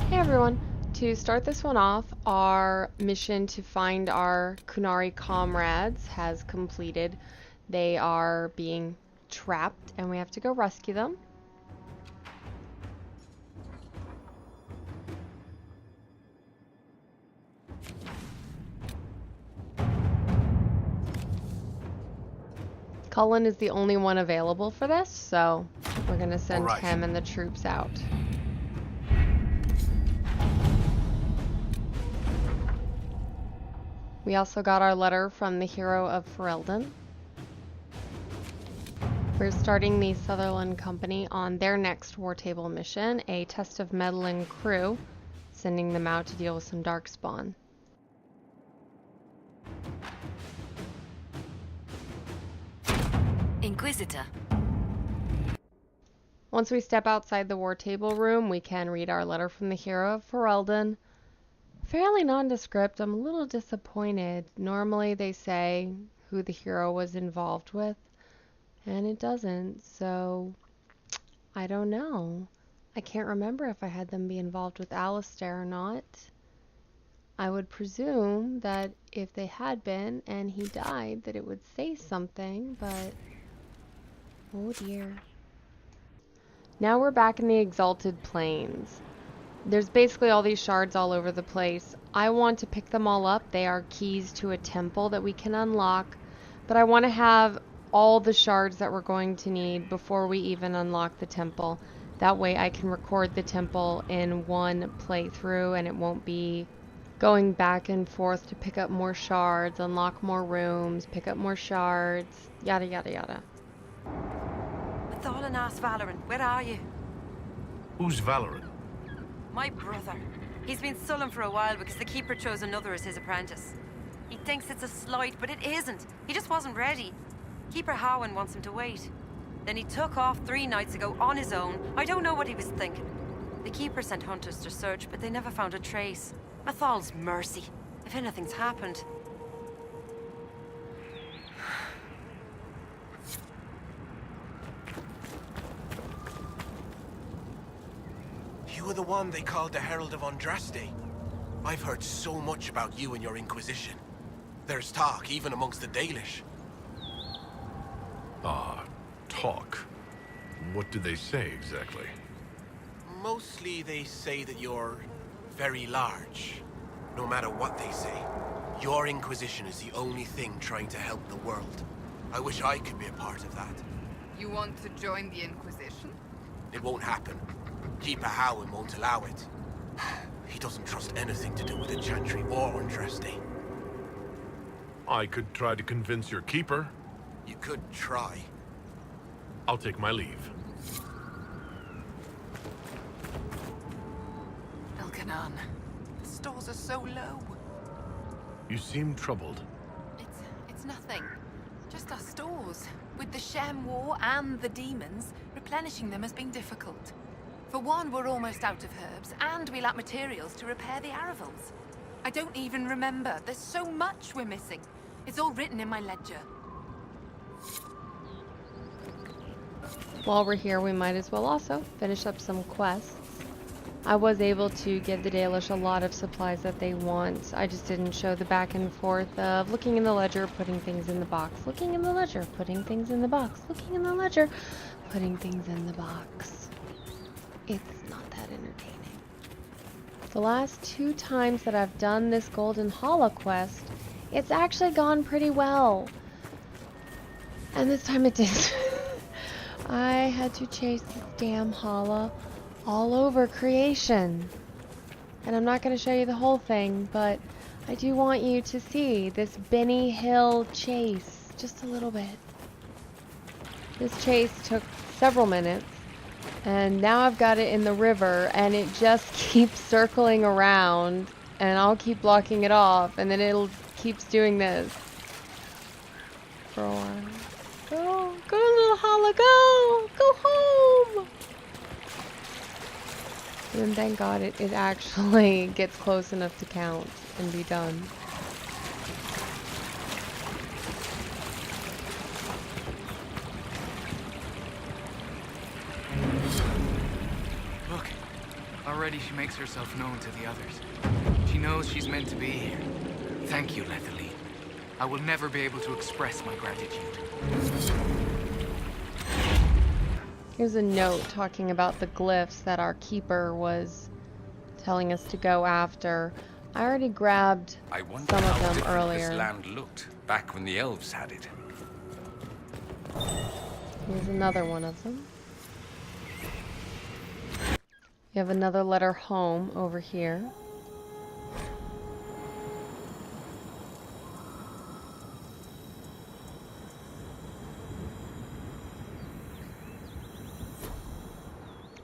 Hey everyone! To start this one off, our mission to find our Kunari comrades has completed. They are being trapped and we have to go rescue them. Cullen is the only one available for this, so we're going to send him and the troops out. We also got our letter from the hero of Ferelden. We're starting the Sutherland Company on their next War Table mission, a test of meddling crew, sending them out to deal with some darkspawn. Inquisitor. Once we step outside the War Table room, we can read our letter from the hero of Ferelden. Fairly nondescript. I'm a little disappointed. Normally they say who the hero was involved with, and it doesn't, so I don't know. I can't remember if I had them be involved with Alistair or not. I would presume that if they had been and he died, that it would say something, but oh dear. Now we're back in the Exalted Plains. There's basically all these shards all over the place. I want to pick them all up. They are keys to a temple that we can unlock, but I want to have all the shards that we're going to need before we even unlock the temple. That way I can record the temple in one playthrough and it won't be going back and forth to pick up more shards, unlock more rooms, pick up more shards, yada yada yada. Mathalan asked Valorant, where are you? Who's Valorant? My brother. He's been sullen for a while because the Keeper chose another as his apprentice. He thinks it's a slight, but it isn't. He just wasn't ready. Keeper Howen wants him to wait. Then he took off 3 nights ago on his own. I don't know what he was thinking. The Keeper sent hunters to search, but they never found a trace. Mathal's mercy, if anything's happened. You were the one they called the Herald of Andraste. I've heard so much about you and your Inquisition. There's talk, even amongst the Dalish. Talk. What do they say exactly? Mostly they say that you're very large. No matter what they say, your Inquisition is the only thing trying to help the world. I wish I could be a part of that. You want to join the Inquisition? It won't happen. Keeper Howen won't allow it. He doesn't trust anything to do with the Chantry or Andraste. I could try to convince your keeper. You could try. I'll take my leave. Elkanan, the stores are so low. You seem troubled. It's nothing. Just our stores. With the Shem War and the demons, replenishing them has been difficult. For one, we're almost out of herbs, and we lack materials to repair the Aravals. I don't even remember. There's so much we're missing. It's all written in my ledger. While we're here, we might as well also finish up some quests. I was able to give the Dalish a lot of supplies that they want. I just didn't show the back and forth of looking in the ledger, putting things in the box, looking in the ledger, putting things in the box, looking in the ledger, putting things in the box. It's not that entertaining. The last 2 times that I've done this Golden Hollow quest, it's actually gone pretty well. And this time it didn't. I had to chase this damn Hollow all over creation. And I'm not going to show you the whole thing, but I do want you to see this Benny Hill chase. Just a little bit. This chase took several minutes. And now I've got it in the river, and it just keeps circling around, and I'll keep blocking it off, and then it'll keeps doing this for a while. Go, go, little Holla, go home. And then thank God it actually gets close enough to count and be done. Already already she makes herself known to the others. She knows she's meant to be here. Thank you, Lethalie. I will never be able to express my gratitude. Here's a note talking about the glyphs that our keeper was telling us to go after. I already grabbed I wonder some of how them different earlier. this land looked back when the elves had it. Here's another one of them. You have another letter home over here.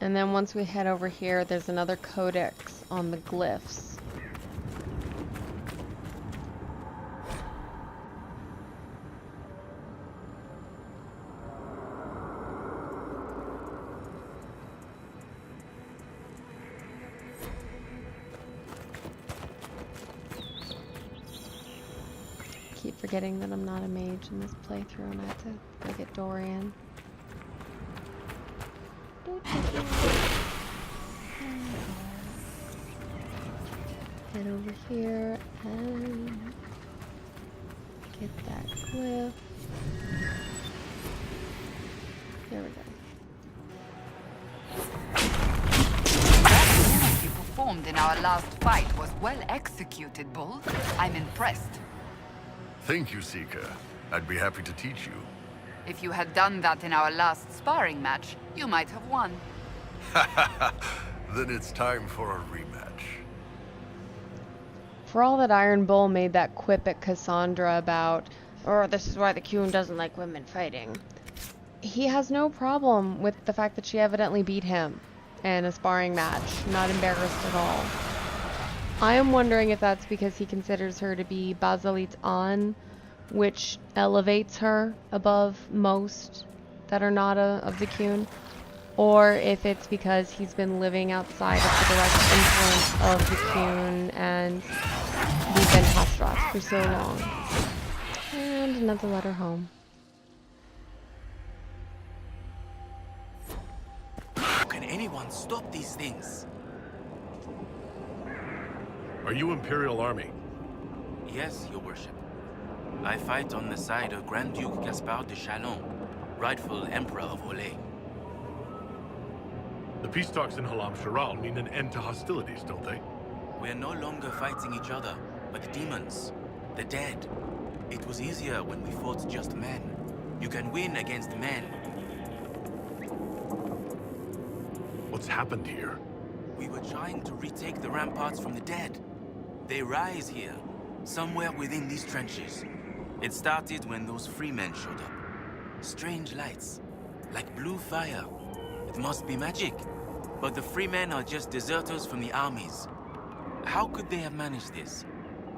And then once we head over here, there's another codex on the glyphs. Keep forgetting that I'm not a mage in this playthrough and I have to go get Dorian. Head over here and get that glyph. There we go. That move you performed in our last fight was well executed, Bull. I'm impressed. Thank you, Seeker. I'd be happy to teach you. If you had done that in our last sparring match, you might have won. Then it's time for a rematch. For all that Iron Bull made that quip at Cassandra about, oh, this is why the Qun doesn't like women fighting, he has no problem with the fact that she evidently beat him in a sparring match. Not embarrassed at all. I am wondering if that's because he considers her to be Basilite An, which elevates her above most that are not of the Qun, or if it's because he's been living outside of the direct influence of the Qun and we've been Hastrats for so long. And another letter home. How can anyone stop these things? Are you Imperial Army? Yes, Your Worship. I fight on the side of Grand Duke Gaspard de Chalon, rightful Emperor of Olay. The peace talks in Halam Sharal mean an end to hostilities, don't they? We're no longer fighting each other, but demons, the dead. It was easier when we fought just men. You can win against men. What's happened here? We were trying to retake the ramparts from the dead. They rise here, somewhere within these trenches. It started when those free men showed up. Strange lights, like blue fire. It must be magic. But the free men are just deserters from the armies. How could they have managed this?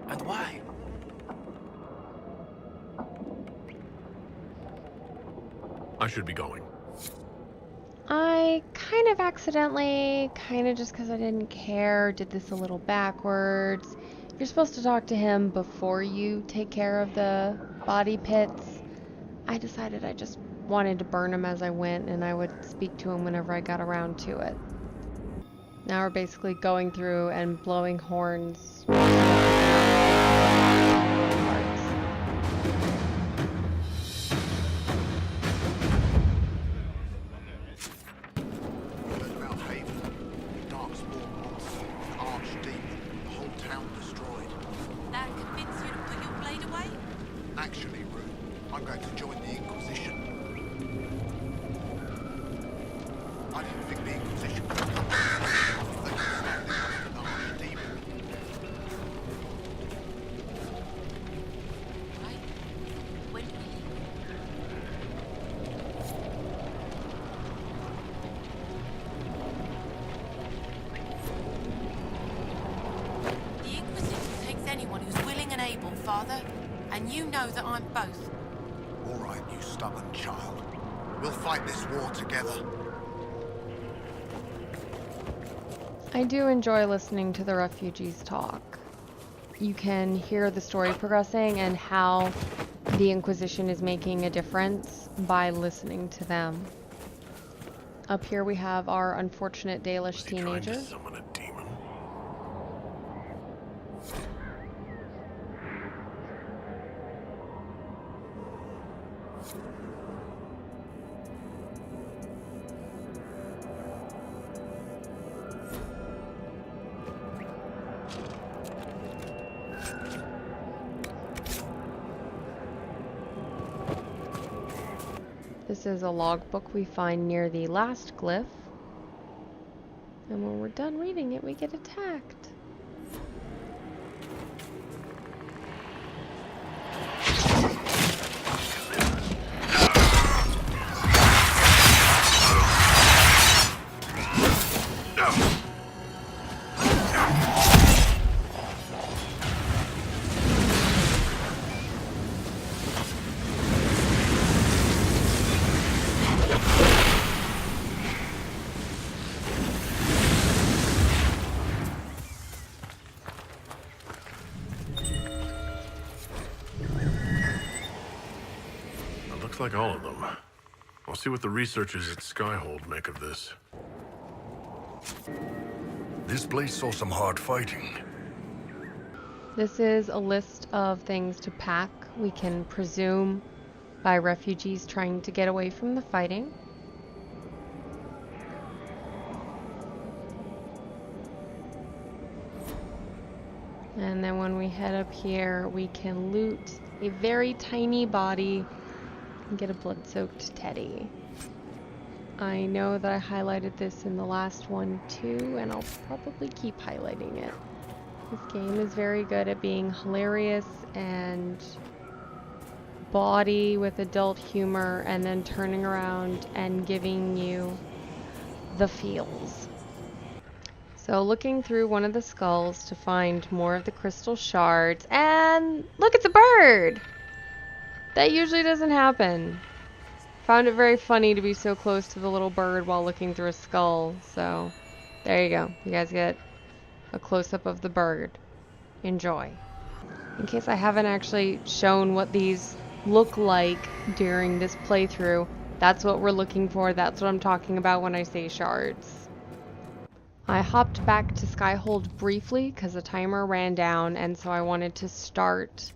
And why? I should be going. I kind of accidentally, kind of just because I didn't care, did this a little backwards. You're supposed to talk to him before you take care of the body pits. I decided I just wanted to burn him as I went, and I would speak to him whenever I got around to it. Now we're basically going through and blowing horns. That convinced you to put your blade away? Actually, Rue, I'm going to join the Inquisition. I didn't think the Inquisition could come. They can stand against an archdemon. Right. When do we leave? The Inquisition takes anyone who's willing and able, Father. And you know that I'm both. All right, you stubborn child. We'll fight this war together. I do enjoy listening to the refugees talk. You can hear the story progressing and how the Inquisition is making a difference by listening to them. Up here we have our unfortunate Dalish Was he trying to teenager. summon a demon? This is a logbook we find near the last glyph. And when we're done reading it, we get attacked. Looks like all of them. I'll see what the researchers at Skyhold make of this. This place saw some hard fighting. This is a list of things to pack, we can presume, by refugees trying to get away from the fighting. And then when we head up here, we can loot a very tiny body and get a blood-soaked teddy. I know that I highlighted this in the last one too, and I'll probably keep highlighting it. This game is very good at being hilarious and bawdy with adult humor, and then turning around and giving you the feels. So looking through one of the skulls to find more of the crystal shards, and look, it's a bird! That usually doesn't happen. Found it very funny to be so close to the little bird while looking through a skull, so there you go. You guys get a close-up of the bird. Enjoy. In case I haven't actually shown what these look like during this playthrough, that's what we're looking for. That's what I'm talking about when I say shards. I hopped back to Skyhold briefly because the timer ran down, and so I wanted to start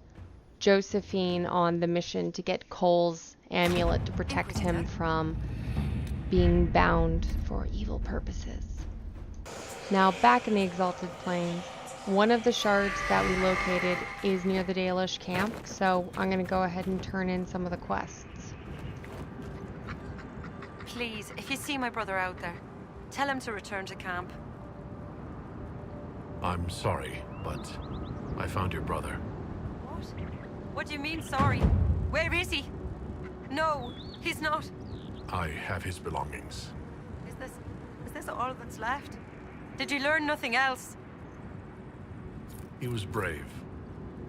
Josephine on the mission to get Cole's amulet to protect him from being bound for evil purposes. Now back in the Exalted Plains, one of the shards that we located is near the Dalish camp, so I'm going to go ahead and turn in some of the quests. Please, if you see my brother out there, tell him to return to camp. I'm sorry, but I found your brother. What? What do you mean, sorry? Where is he? No, he's not. I have his belongings. Is this all that's left? Did you learn nothing else? He was brave,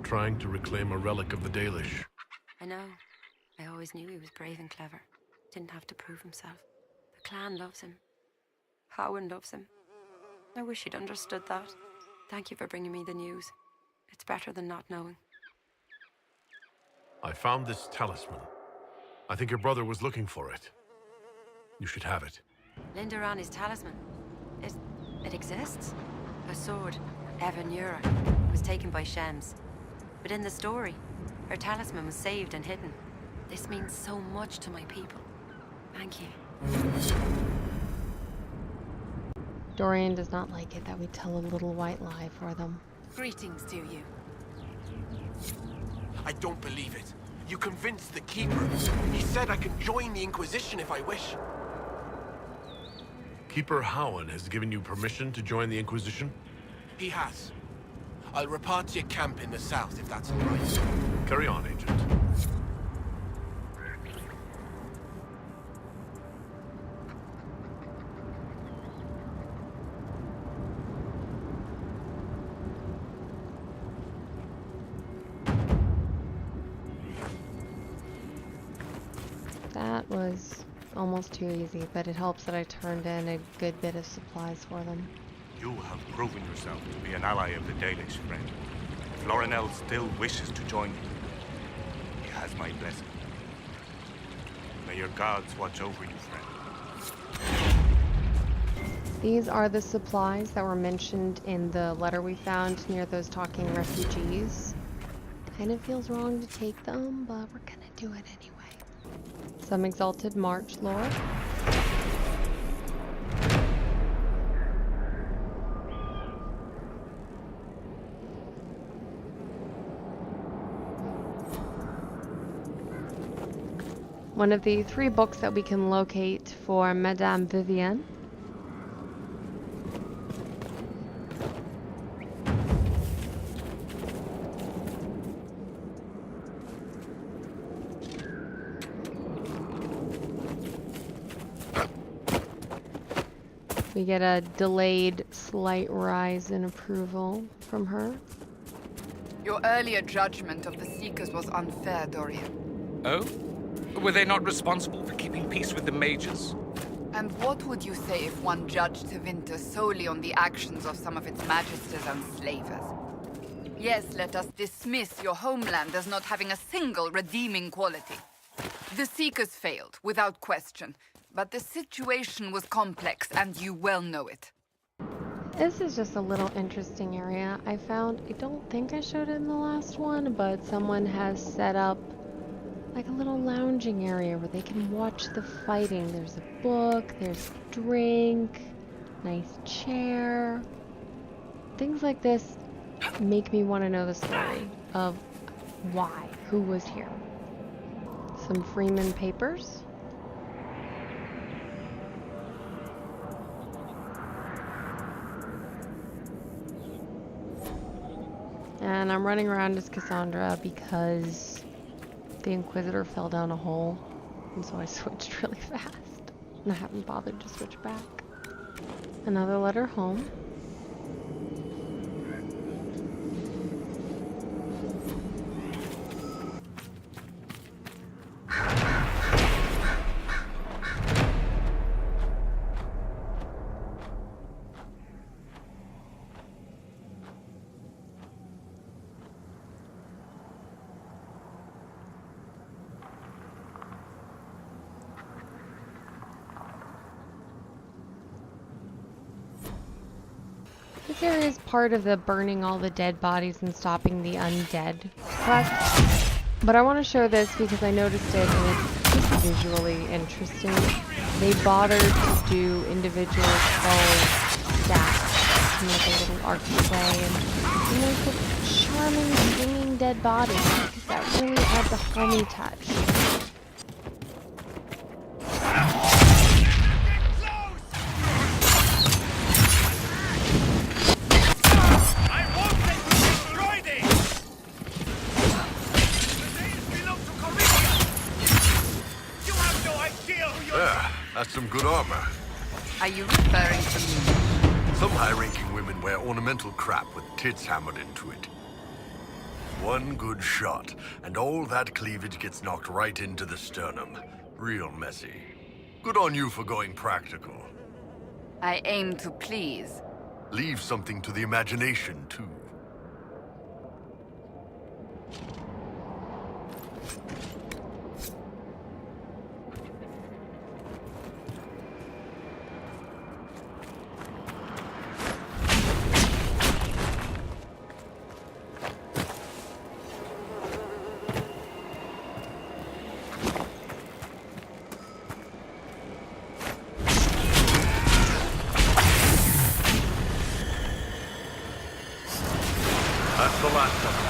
trying to reclaim a relic of the Dalish. I know. I always knew he was brave and clever. Didn't have to prove himself. The clan loves him. Howard loves him. I wish he'd understood that. Thank you for bringing me the news. It's better than not knowing. I found this talisman. I think your brother was looking for it. You should have it. Linda Rani's talisman. It exists? Her sword, Evanura, was taken by Shems. But in the story, her talisman was saved and hidden. This means so much to my people. Thank you. Dorian does not like it that we tell a little white lie for them. Greetings to you. I don't believe it. You convinced the Keeper. He said I can join the Inquisition if I wish. Keeper Howan has given you permission to join the Inquisition? He has. I'll report to your camp in the south if that's all right. Carry on, Agent. That was almost too easy, but it helps that I turned in a good bit of supplies for them. You have proven yourself to be an ally of the Dalish, friend. Florinel still wishes to join you. He has my blessing. May your gods watch over you, friend. These are the supplies that were mentioned in the letter we found near those talking refugees. Kind of feels wrong to take them, but we're gonna do it anyway. Some Exalted March lore. One of the 3 books that we can locate for Madame Vivienne. We get a delayed slight rise in approval from her. Your earlier judgment of the Seekers was unfair, Dorian. Oh? Were they not responsible for keeping peace with the mages? And what would you say if one judged Tevinter solely on the actions of some of its Majesty's enslavers? Yes, let us dismiss your homeland as not having a single redeeming quality. The Seekers failed, without question. But the situation was complex, and you well know it. This is just a little interesting area I found. I don't think I showed it in the last one, but someone has set up like a little lounging area where they can watch the fighting. There's a book, there's a drink, nice chair. Things like this make me want to know the story of why, who was here. Some Freeman papers. And I'm running around as Cassandra because the Inquisitor fell down a hole, and so I switched really fast, and I haven't bothered to switch back. Another letter home. This area is part of the burning all the dead bodies and stopping the undead quest. But I want to show this because I noticed it and it's just visually interesting. They bothered to do individual skull stacks to make a little archway, and there's a charming swinging dead body that really adds a homey touch. That's some good armor. Are you referring to me? Some high-ranking women wear ornamental crap with tits hammered into it. One good shot, and all that cleavage gets knocked right into the sternum. Real messy. Good on you for going practical. I aim to please. Leave something to the imagination, too. That's the last of them.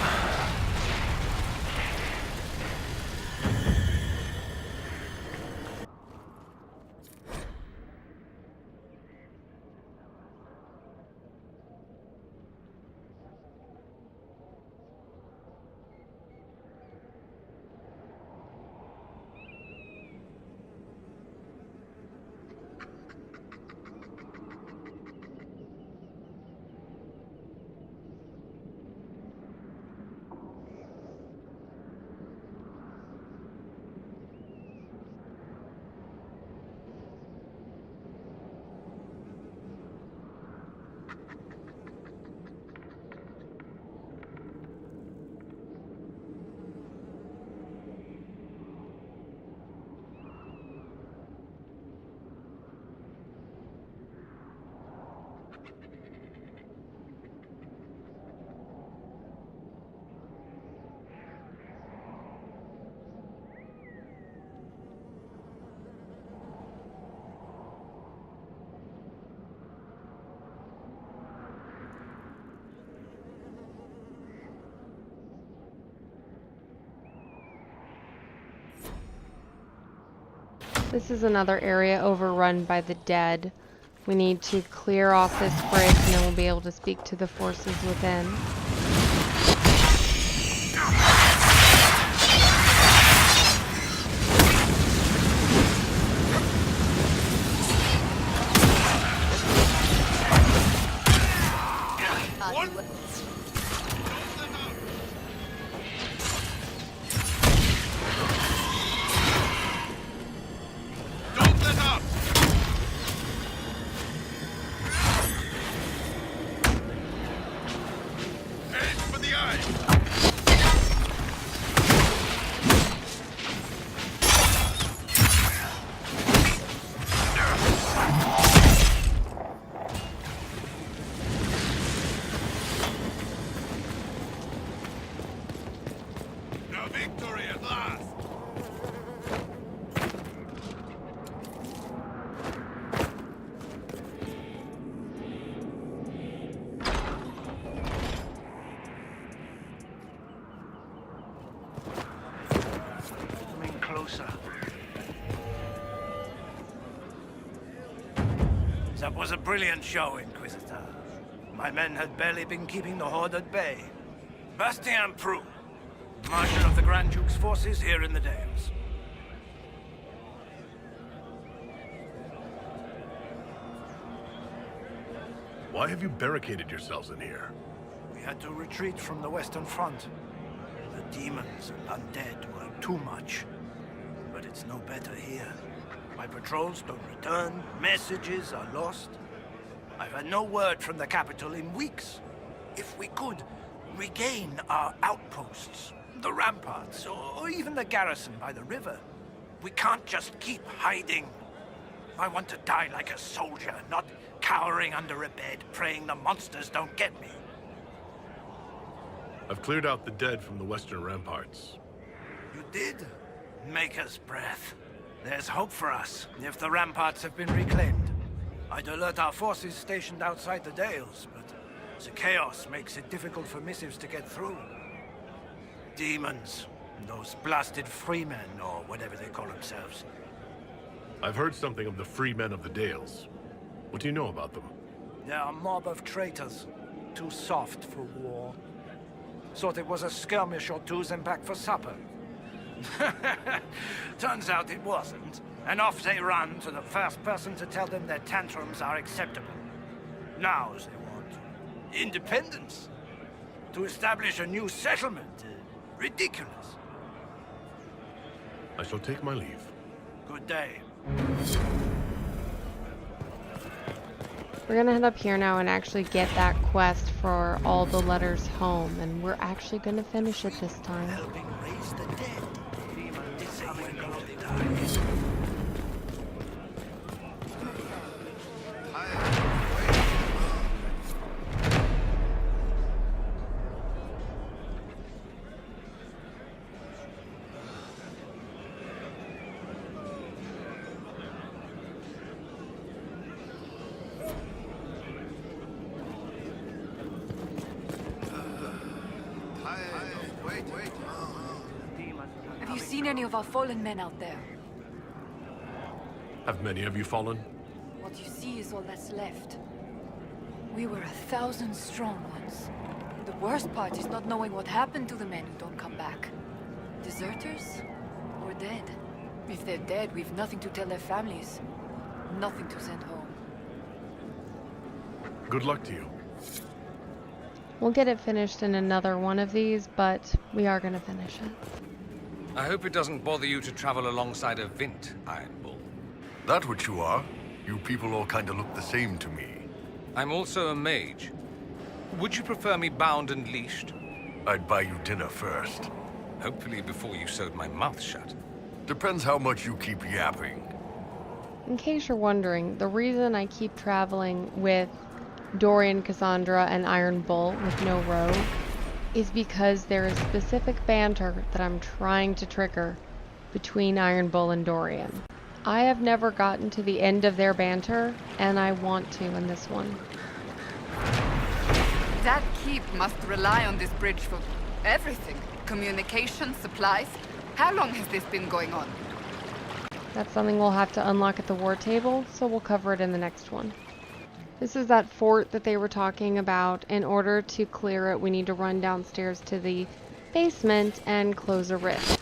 This is another area overrun by the dead. We need to clear off this bridge and then we'll be able to speak to the forces within. That was a brilliant show, Inquisitor. My men had barely been keeping the Horde at bay. Bastien Prou, Marshal of the Grand Duke's forces here in the Dales. Why have you barricaded yourselves in here? We had to retreat from the Western Front. The demons and undead were too much. But it's no better here. My patrols don't return, messages are lost. I've had no word from the capital in weeks. If we could regain our outposts, the ramparts, or even the garrison by the river, we can't just keep hiding. I want to die like a soldier, not cowering under a bed, praying the monsters don't get me. I've cleared out the dead from the western ramparts. You did? Maker's breath. There's hope for us, if the ramparts have been reclaimed. I'd alert our forces stationed outside the Dales, but the chaos makes it difficult for missives to get through. Demons, those blasted freemen, or whatever they call themselves. I've heard something of the free men of the Dales. What do you know about them? They're a mob of traitors, too soft for war. Thought it was a skirmish or two's and back for supper. Turns out it wasn't, and off they run to the first person to tell them their tantrums are acceptable. Now they want independence, to establish a new settlement. Ridiculous. I shall take my leave. Good day. We're gonna head up here now and actually get that quest for all the letters home, and we're actually gonna finish it this time. Helping raise the dead. Have you seen any of our fallen men out there? Have many of you fallen? What you see is all that's left. We were 1,000 strong once. The worst part is not knowing what happened to the men who don't come back. Deserters? Or dead? If they're dead, we've nothing to tell their families. Nothing to send home. Good luck to you. We'll get it finished in another one of these, but we are gonna finish it. I hope it doesn't bother you to travel alongside a Vint, Iron Bull. That what you are? You people all kinda look the same to me. I'm also a mage. Would you prefer me bound and leashed? I'd buy you dinner first. Hopefully before you sewed my mouth shut. Depends how much you keep yapping. In case you're wondering, the reason I keep traveling with Dorian, Cassandra, and Iron Bull with no rogue is because there is specific banter that I'm trying to trigger between Iron Bull and Dorian. I have never gotten to the end of their banter, and I want to in this one. That keep must rely on this bridge for everything. Communication, supplies. How long has this been going on? That's something we'll have to unlock at the war table, so we'll cover it in the next one. This is that fort that they were talking about. In order to clear it, we need to run downstairs to the basement and close a rift.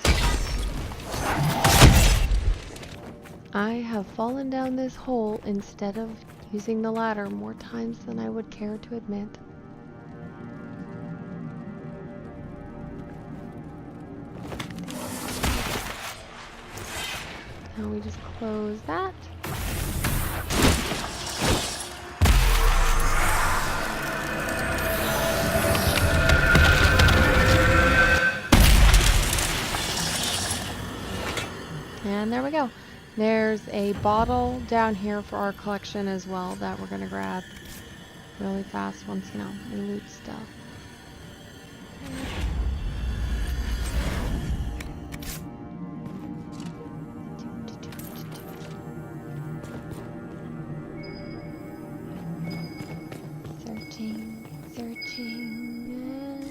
I have fallen down this hole instead of using the ladder more times than I would care to admit. Now we just close that. And there we go. There's a bottle down here for our collection as well that we're going to grab really fast once, you know, we loot stuff. Searching, and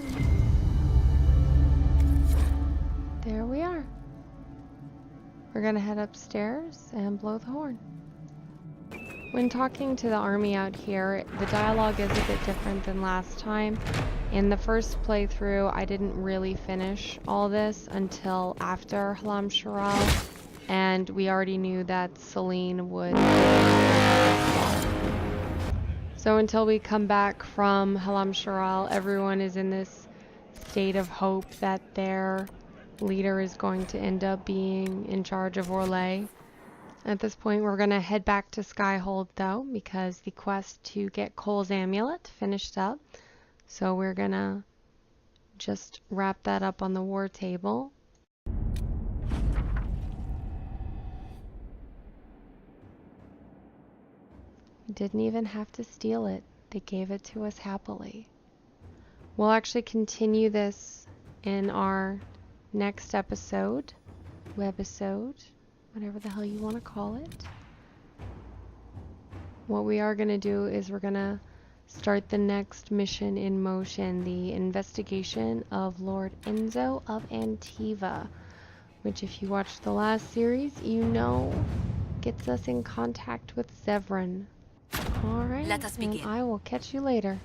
there we are. We're gonna head upstairs and blow the horn. When talking to the army out here, the dialogue is a bit different than last time. In the first playthrough, I didn't really finish all this until after Halam Sharal, and we already knew that Celine would. So until we come back from Halam Sharal, everyone is in this state of hope that their leader is going to end up being in charge of Orlais. At this point, we're going to head back to Skyhold, though, because the quest to get Cole's amulet finished up. So we're going to just wrap that up on the war table. We didn't even have to steal it. They gave it to us happily. We'll actually continue this in our next episode, webisode, whatever the hell you want to call it. What we are going to do is we're going to start the next mission in motion, the investigation of Lord Enzo of Antiva, which if you watched the last series, you know gets us in contact with Zevran. Alright, Let us begin. and I will catch you later.